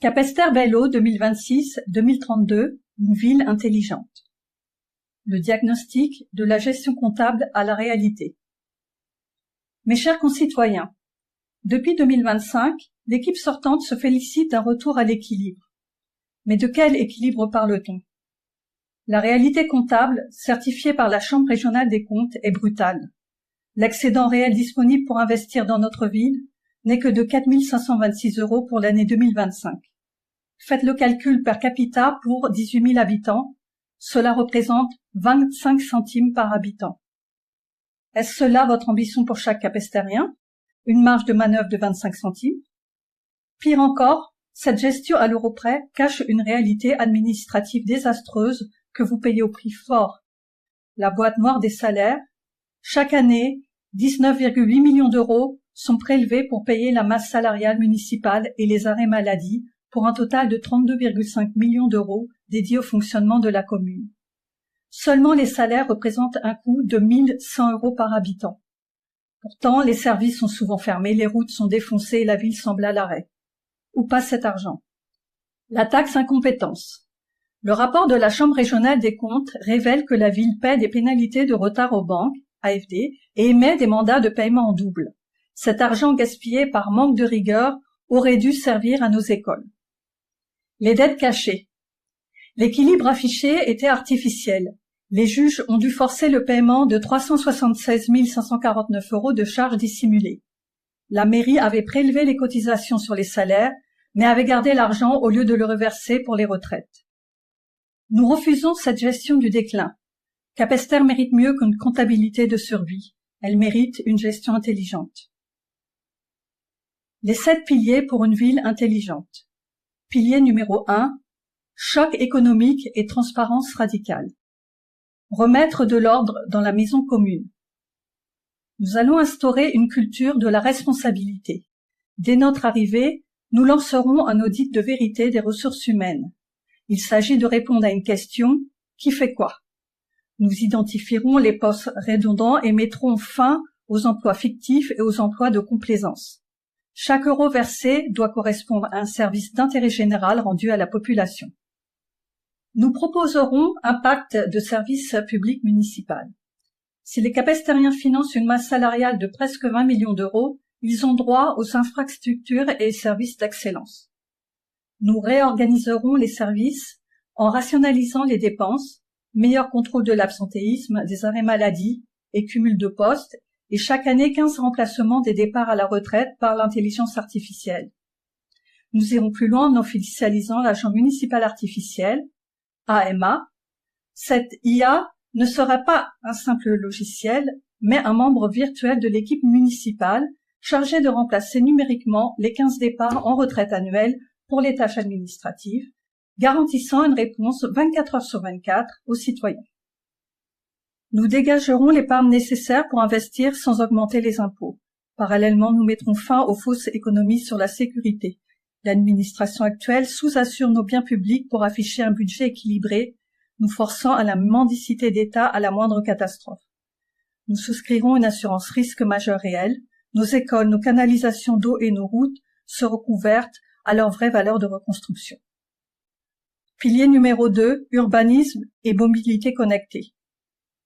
Capesterre-Belle-Eau 2026-2032, une ville intelligente. Le diagnostic de la gestion comptable à la réalité. Mes chers concitoyens, depuis 2025, l'équipe sortante se félicite d'un retour à l'équilibre. Mais de quel équilibre parle-t-on? La réalité comptable, certifiée par la Chambre régionale des comptes, est brutale. L'excédent réel disponible pour investir dans notre ville n'est que de 4 526 € pour l'année 2025. Faites le calcul per capita pour 18 000 habitants. Cela représente 25 centimes par habitant. Est-ce cela votre ambition pour chaque capestérien? Une marge de manœuvre de 25 centimes? Pire encore, cette gestion à l'euro près cache une réalité administrative désastreuse que vous payez au prix fort. La boîte noire des salaires. Chaque année, 19,8 millions d'euros sont prélevés pour payer la masse salariale municipale et les arrêts maladie, pour un total de 32,5 millions d'euros dédiés au fonctionnement de la commune. Seulement les salaires représentent un coût de 1 100 € par habitant. Pourtant, les services sont souvent fermés, les routes sont défoncées et la ville semble à l'arrêt. Où passe cet argent? La taxe incompétence. Le rapport de la Chambre régionale des comptes révèle que la ville paie des pénalités de retard aux banques, AFD, et émet des mandats de paiement en double. Cet argent gaspillé par manque de rigueur aurait dû servir à nos écoles. Les dettes cachées. L'équilibre affiché était artificiel. Les juges ont dû forcer le paiement de 376 549 € de charges dissimulées. La mairie avait prélevé les cotisations sur les salaires, mais avait gardé l'argent au lieu de le reverser pour les retraites. Nous refusons cette gestion du déclin. Capesterre mérite mieux qu'une comptabilité de survie. Elle mérite une gestion intelligente. Les 7 piliers pour une ville intelligente. Pilier numéro 1, choc économique et transparence radicale. Remettre de l'ordre dans la maison commune. Nous allons instaurer une culture de la responsabilité. Dès notre arrivée, nous lancerons un audit de vérité des ressources humaines. Il s'agit de répondre à une question, qui fait quoi? Nous identifierons les postes redondants et mettrons fin aux emplois fictifs et aux emplois de complaisance. Chaque euro versé doit correspondre à un service d'intérêt général rendu à la population. Nous proposerons un pacte de service public municipal. Si les capestériens financent une masse salariale de presque 20 millions d'euros, ils ont droit aux infrastructures et services d'excellence. Nous réorganiserons les services en rationalisant les dépenses, meilleur contrôle de l'absentéisme, des arrêts maladie et cumul de postes, et chaque année 15 remplacements des départs à la retraite par l'intelligence artificielle. Nous irons plus loin en officialisant l'agent municipal artificiel, AMA. Cette IA ne sera pas un simple logiciel, mais un membre virtuel de l'équipe municipale chargé de remplacer numériquement les 15 départs en retraite annuelle pour les tâches administratives, garantissant une réponse 24 heures sur 24 aux citoyens. Nous dégagerons l'épargne nécessaire pour investir sans augmenter les impôts. Parallèlement, nous mettrons fin aux fausses économies sur la sécurité. L'administration actuelle sous-assure nos biens publics pour afficher un budget équilibré, nous forçant à la mendicité d'État à la moindre catastrophe. Nous souscrirons une assurance risque majeur réel. Nos écoles, nos canalisations d'eau et nos routes seront couvertes à leur vraie valeur de reconstruction. Pilier numéro 2, urbanisme et mobilité connectée.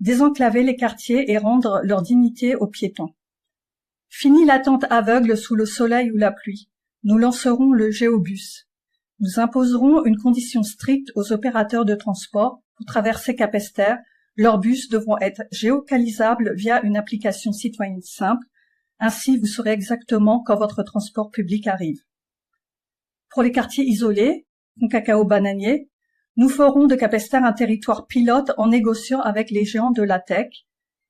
Désenclaver les quartiers et rendre leur dignité aux piétons. Fini l'attente aveugle sous le soleil ou la pluie. Nous lancerons le géobus. Nous imposerons une condition stricte aux opérateurs de transport pour traverser Capesterre. Leurs bus devront être géolocalisables via une application citoyenne simple. Ainsi, vous saurez exactement quand votre transport public arrive. Pour les quartiers isolés, cacao bananier, nous ferons de Capesterre un territoire pilote en négociant avec les géants de la tech,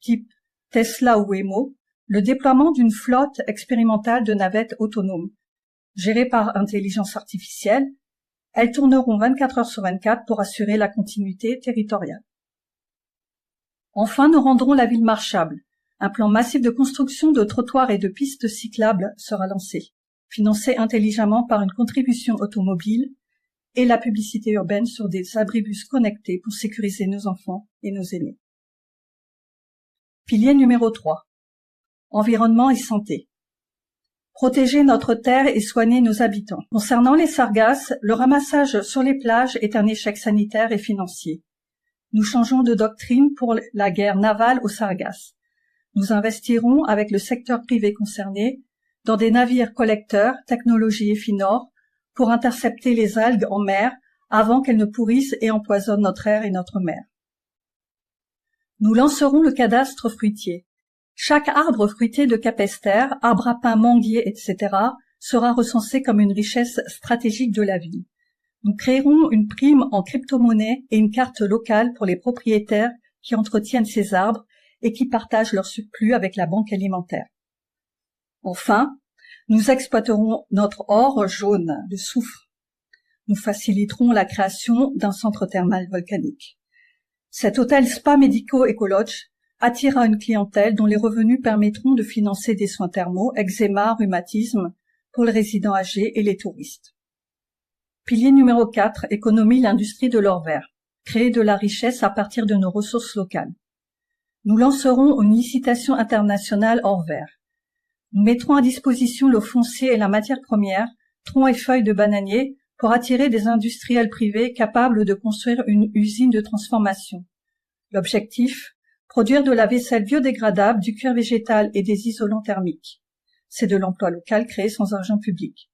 type Tesla ou Waymo, le déploiement d'une flotte expérimentale de navettes autonomes. Gérées par intelligence artificielle, elles tourneront 24 heures sur 24 pour assurer la continuité territoriale. Enfin, nous rendrons la ville marchable. Un plan massif de construction de trottoirs et de pistes cyclables sera lancé, financé intelligemment par une contribution automobile et la publicité urbaine sur des abribus connectés pour sécuriser nos enfants et nos aînés. Pilier numéro 3. Environnement et santé. protéger notre terre et soigner nos habitants. Concernant les sargasses, le ramassage sur les plages est un échec sanitaire et financier. Nous changeons de doctrine pour la guerre navale aux sargasses. Nous investirons avec le secteur privé concerné dans des navires collecteurs, technologie Efinor, pour intercepter les algues en mer avant qu'elles ne pourrissent et empoisonnent notre air et notre mer. Nous lancerons le cadastre fruitier. Chaque arbre fruitier de Capesterre, arbre à pin, manguier, etc., sera recensé comme une richesse stratégique de la ville. Nous créerons une prime en crypto-monnaie et une carte locale pour les propriétaires qui entretiennent ces arbres et qui partagent leur surplus avec la banque alimentaire. Enfin, nous exploiterons notre or jaune, le soufre. Nous faciliterons la création d'un centre thermal volcanique. Cet hôtel spa médico-écologe attirera une clientèle dont les revenus permettront de financer des soins thermaux, eczéma, rhumatisme pour les résidents âgés et les touristes. Pilier numéro 4, économie l'industrie de l'or vert. Créer de la richesse à partir de nos ressources locales. Nous lancerons une licitation internationale or vert. Nous mettrons à disposition le foncier et la matière première, troncs et feuilles de bananier, pour attirer des industriels privés capables de construire une usine de transformation. L'objectif, produire de la vaisselle biodégradable, du cuir végétal et des isolants thermiques. C'est de l'emploi local créé sans argent public.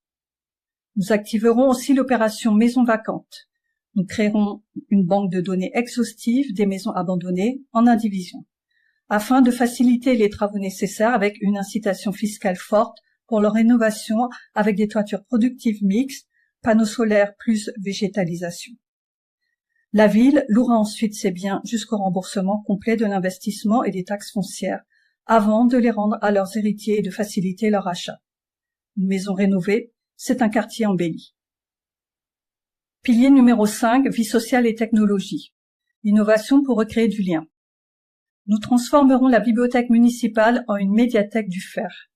Nous activerons aussi l'opération Maison vacante. Nous créerons une banque de données exhaustive des maisons abandonnées en indivision, afin de faciliter les travaux nécessaires avec une incitation fiscale forte pour leur rénovation avec des toitures productives mixtes, panneaux solaires plus végétalisation. La ville louera ensuite ses biens jusqu'au remboursement complet de l'investissement et des taxes foncières, avant de les rendre à leurs héritiers et de faciliter leur achat. Une maison rénovée, c'est un quartier embelli. Pilier numéro 5, vie sociale et technologie. Innovation pour recréer du lien. Nous transformerons la bibliothèque municipale en une médiathèque du fer.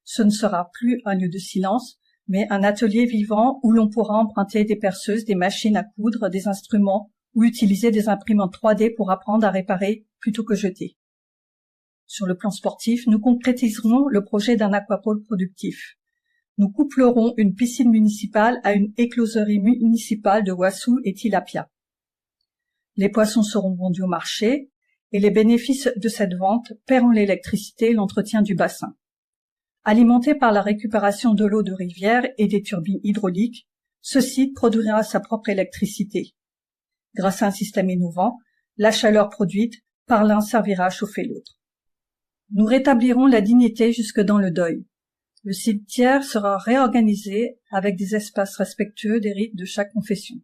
Ce ne sera plus un lieu de silence, mais un atelier vivant où l'on pourra emprunter des perceuses, des machines à coudre, des instruments ou utiliser des imprimantes 3D pour apprendre à réparer plutôt que jeter. Sur le plan sportif, nous concrétiserons le projet d'un aquapole productif. Nous couplerons une piscine municipale à une écloserie municipale de Wassou et tilapia. Les poissons seront vendus au marché et les bénéfices de cette vente paieront l'électricité et l'entretien du bassin. Alimenté par la récupération de l'eau de rivière et des turbines hydrauliques, ce site produira sa propre électricité. Grâce à un système innovant, la chaleur produite par l'un servira à chauffer l'autre. Nous rétablirons la dignité jusque dans le deuil. Le cimetière sera réorganisé avec des espaces respectueux des rites de chaque confession.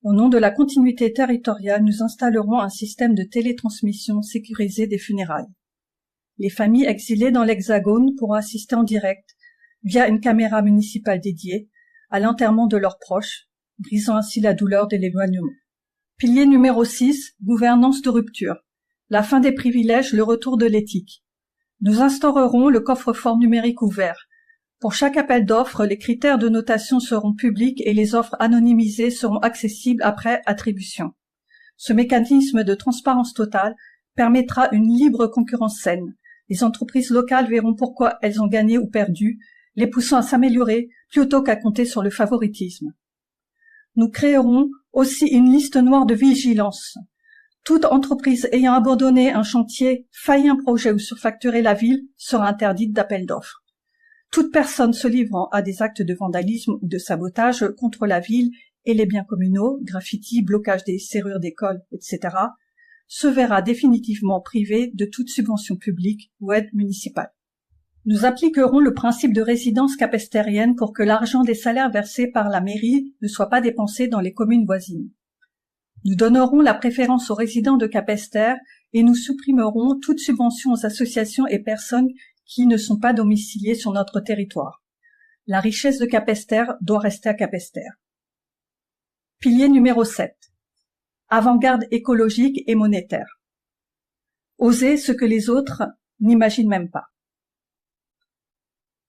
Au nom de la continuité territoriale, nous installerons un système de télétransmission sécurisé des funérailles. Les familles exilées dans l'Hexagone pourront assister en direct, via une caméra municipale dédiée, à l'enterrement de leurs proches, brisant ainsi la douleur de l'éloignement. Pilier numéro 6, gouvernance de rupture. La fin des privilèges, le retour de l'éthique. Nous instaurerons le coffre-fort numérique ouvert. Pour chaque appel d'offres, les critères de notation seront publics et les offres anonymisées seront accessibles après attribution. Ce mécanisme de transparence totale permettra une libre concurrence saine. Les entreprises locales verront pourquoi elles ont gagné ou perdu, les poussant à s'améliorer plutôt qu'à compter sur le favoritisme. Nous créerons aussi une liste noire de vigilance. Toute entreprise ayant abandonné un chantier, failli un projet ou surfacturé la ville sera interdite d'appel d'offres. Toute personne se livrant à des actes de vandalisme ou de sabotage contre la ville et les biens communaux, graffiti, blocage des serrures d'écoles, etc., se verra définitivement privée de toute subvention publique ou aide municipale. Nous appliquerons le principe de résidence capestérienne pour que l'argent des salaires versés par la mairie ne soit pas dépensé dans les communes voisines. Nous donnerons la préférence aux résidents de Capesterre et nous supprimerons toute subvention aux associations et personnes qui ne sont pas domiciliées sur notre territoire. La richesse de Capesterre doit rester à Capesterre. Pilier numéro 7. Avant-garde écologique et monétaire. Oser ce que les autres n'imaginent même pas.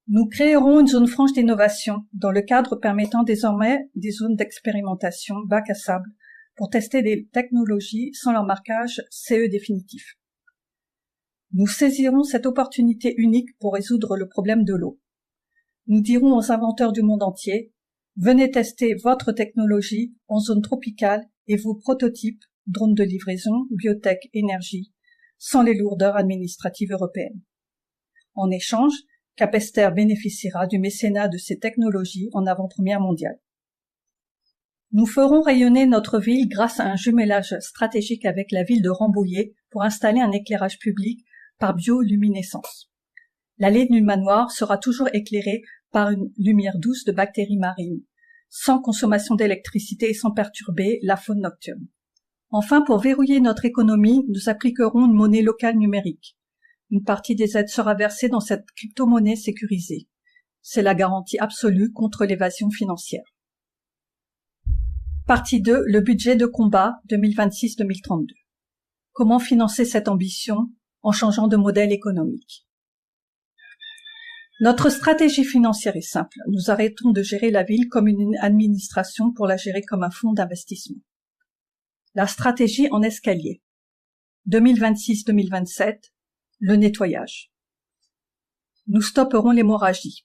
Nous créerons une zone franche d'innovation dans le cadre permettant désormais des zones d'expérimentation bac à sable pour tester des technologies sans leur marquage CE définitif. Nous saisirons cette opportunité unique pour résoudre le problème de l'eau. Nous dirons aux inventeurs du monde entier, venez tester votre technologie en zone tropicale et vos prototypes, drones de livraison, biotech, énergie, sans les lourdeurs administratives européennes. En échange, Capester bénéficiera du mécénat de ces technologies en avant-première mondiale. Nous ferons rayonner notre ville grâce à un jumelage stratégique avec la ville de Rambouillet pour installer un éclairage public par bioluminescence. L'allée du manoir sera toujours éclairée par une lumière douce de bactéries marines, sans consommation d'électricité et sans perturber la faune nocturne. Enfin, pour verrouiller notre économie, nous appliquerons une monnaie locale numérique. Une partie des aides sera versée dans cette crypto-monnaie sécurisée. C'est la garantie absolue contre l'évasion financière. Partie 2. Le budget de combat 2026-2032. Comment financer cette ambition en changeant de modèle économique? Notre stratégie financière est simple. Nous arrêtons de gérer la ville comme une administration pour la gérer comme un fonds d'investissement. La stratégie en escalier. 2026-2027. Le nettoyage. Nous stopperons l'hémorragie.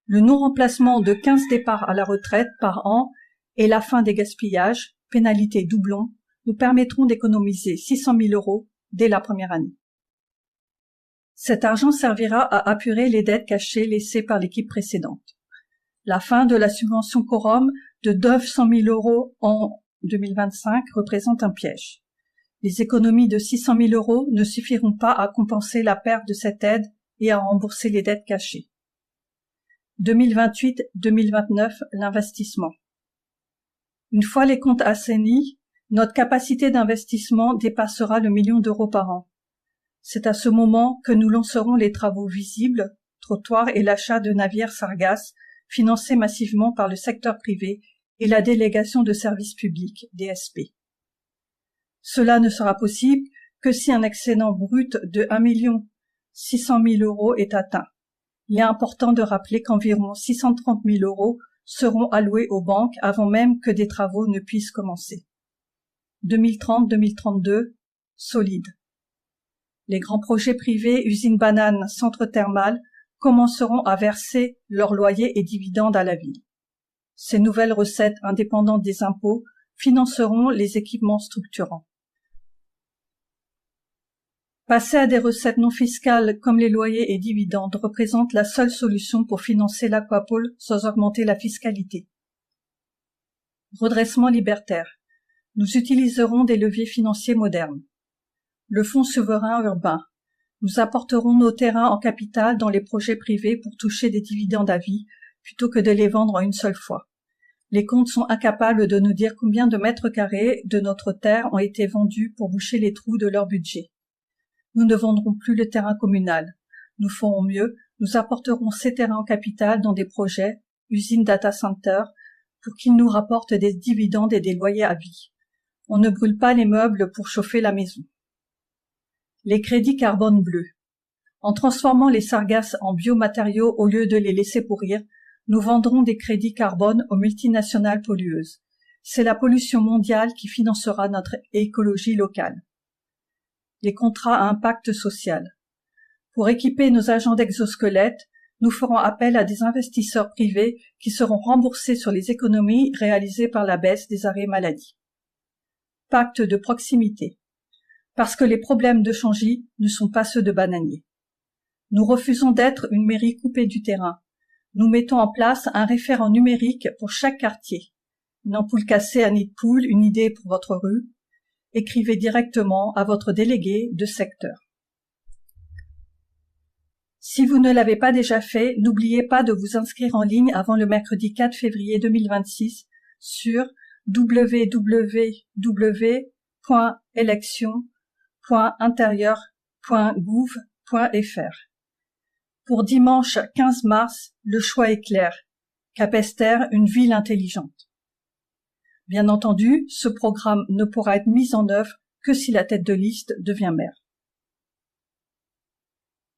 Le non-remplacement de 15 départs à la retraite par an et la fin des gaspillages, pénalités doublons, nous permettront d'économiser 600 000 € dès la première année. Cet argent servira à apurer les dettes cachées laissées par l'équipe précédente. La fin de la subvention quorum de 900 000 € en 2025 représente un piège. Les économies de 600 000 € ne suffiront pas à compenser la perte de cette aide et à rembourser les dettes cachées. 2028-2029, l'investissement. Une fois les comptes assainis, notre capacité d'investissement dépassera le million d'euros par an. C'est à ce moment que nous lancerons les travaux visibles, trottoirs et l'achat de navires sargasses financés massivement par le secteur privé et la délégation de services publics, DSP. Cela ne sera possible que si un excédent brut de 1 600 000 € est atteint. Il est important de rappeler qu'environ 630 000 € seront alloués aux banques avant même que des travaux ne puissent commencer. 2030-2032, solide. Les grands projets privés, usines bananes, centres thermales, commenceront à verser leurs loyers et dividendes à la ville. Ces nouvelles recettes indépendantes des impôts financeront les équipements structurants. Passer à des recettes non fiscales comme les loyers et dividendes représente la seule solution pour financer l'aquapole sans augmenter la fiscalité. Redressement libertaire. Nous utiliserons des leviers financiers modernes. Le fonds souverain urbain. Nous apporterons nos terrains en capital dans les projets privés pour toucher des dividendes à vie plutôt que de les vendre en une seule fois. Les comptes sont incapables de nous dire combien de mètres carrés de notre terre ont été vendus pour boucher les trous de leur budget. Nous ne vendrons plus le terrain communal. Nous ferons mieux, nous apporterons ces terrains en capital dans des projets, usines data center, pour qu'ils nous rapportent des dividendes et des loyers à vie. On ne brûle pas les meubles pour chauffer la maison. Les crédits carbone bleus. En transformant les sargasses en biomatériaux au lieu de les laisser pourrir, nous vendrons des crédits carbone aux multinationales pollueuses. C'est la pollution mondiale qui financera notre écologie locale. Les contrats à impact social. Pour équiper nos agents d'exosquelettes, nous ferons appel à des investisseurs privés qui seront remboursés sur les économies réalisées par la baisse des arrêts maladie. Pacte de proximité. Parce que les problèmes de Changy ne sont pas ceux de Bananier. Nous refusons d'être une mairie coupée du terrain. Nous mettons en place un référent numérique pour chaque quartier. Une ampoule cassée à nid de poule, une idée pour votre rue. Écrivez directement à votre délégué de secteur. Si vous ne l'avez pas déjà fait, n'oubliez pas de vous inscrire en ligne avant le mercredi 4 février 2026 sur www.election.intérieur.gouv.fr. Pour dimanche 15 mars, le choix est clair. Capester, une ville intelligente. Bien entendu, ce programme ne pourra être mis en œuvre que si la tête de liste devient maire.